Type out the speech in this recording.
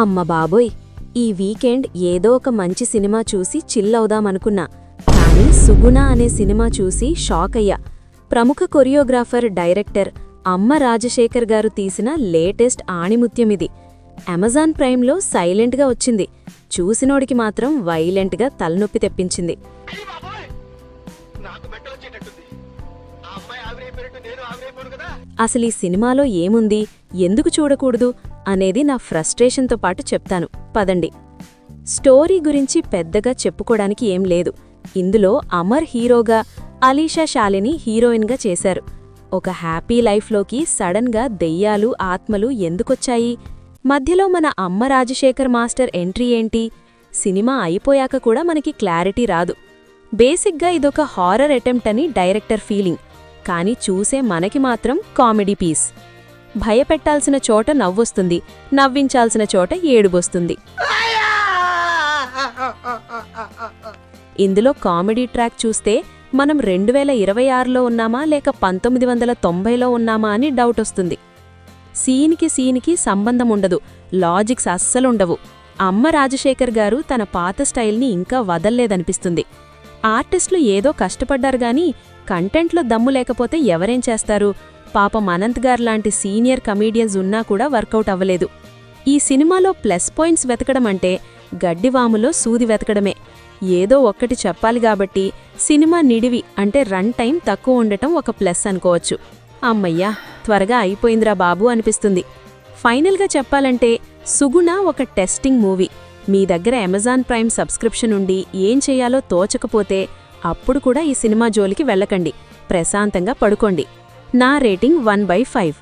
అమ్మ బాబోయ్, ఈ వీకెండ్ ఏదో ఒక మంచి సినిమా చూసి చిల్లవుదామనుకున్నా. కానీ సుగుణ అనే సినిమా చూసి షాక్ అయ్యా. ప్రముఖ కొరియోగ్రాఫర్, డైరెక్టర్ అమ్మ రాజశేఖర్ గారు తీసిన లేటెస్ట్ ఆణిముత్యమిది. అమెజాన్ ప్రైమ్లో సైలెంట్గా వచ్చింది. చూసినోడికి మాత్రం వైలెంట్గా తలనొప్పి తెప్పించింది. అసలీ సినిమాలో ఏముంది, ఎందుకు చూడకూడదు అనేది నా ఫ్రస్ట్రేషన్తో పాటు చెప్తాను, పదండి. స్టోరీ గురించి పెద్దగా చెప్పుకోడానికి ఏం లేదు. ఇందులో అమర్ హీరోగా, అలీషా శాలిని హీరోయిన్గా చేశారు. ఒక హ్యాపీ లైఫ్లోకి సడన్గా దెయ్యాలు, ఆత్మలు ఎందుకొచ్చాయి? మధ్యలో మన అమ్మ రాజశేఖర్ మాస్టర్ ఎంట్రీ ఏంటి? సినిమా అయిపోయాక కూడా మనకి క్లారిటీ రాదు. బేసిక్గా ఇదొక హారర్ అటెంప్ట్ అని డైరెక్టర్ ఫీలింగ్. కానీ చూసే మనకి మాత్రం కామెడీ పీస్. భయపెట్టాల్సిన చోట నవ్వొస్తుంది, నవ్వించాల్సిన చోట ఏడుబొస్తుంది. ఇందులో కామెడీ ట్రాక్ చూస్తే మనం 2026లో ఉన్నామా లేక 1990లో ఉన్నామా అని డౌట్ వస్తుంది. సీన్కి సంబంధం ఉండదు, లాజిక్స్ అస్సలుండవు. అమ్మ రాజశేఖర్ గారు తన పాత స్టైల్ని ఇంకా వదల్లేదనిపిస్తుంది. ఆర్టిస్టులు ఏదో కష్టపడ్డారు గానీ కంటెంట్లో దమ్ము లేకపోతే ఎవరేం చేస్తారు? పాపం అనంత్ గారు సీనియర్ కమీడియన్స్ ఉన్నా కూడా వర్కౌట్ అవ్వలేదు. ఈ సినిమాలో ప్లస్ పాయింట్స్ వెతకడమంటే గడ్డివాములో సూది వెతకడమే. ఏదో ఒక్కటి చెప్పాలి కాబట్టి సినిమా నిడివి అంటే రన్ టైం తక్కువ ఉండటం ఒక ప్లస్ అనుకోవచ్చు. అమ్మయ్యా, త్వరగా అయిపోయిందిరా బాబు అనిపిస్తుంది. ఫైనల్గా చెప్పాలంటే సుగుణ ఒక టెస్టింగ్ మూవీ. మీ దగ్గర అమెజాన్ ప్రైమ్ సబ్స్క్రిప్షన్ ఉండి ఏం చేయాలో తోచకపోతే అప్పుడు కూడా ఈ సినిమా జోలికి వెళ్ళకండి, ప్రశాంతంగా పడుకోండి. నా రేటింగ్ 1/5.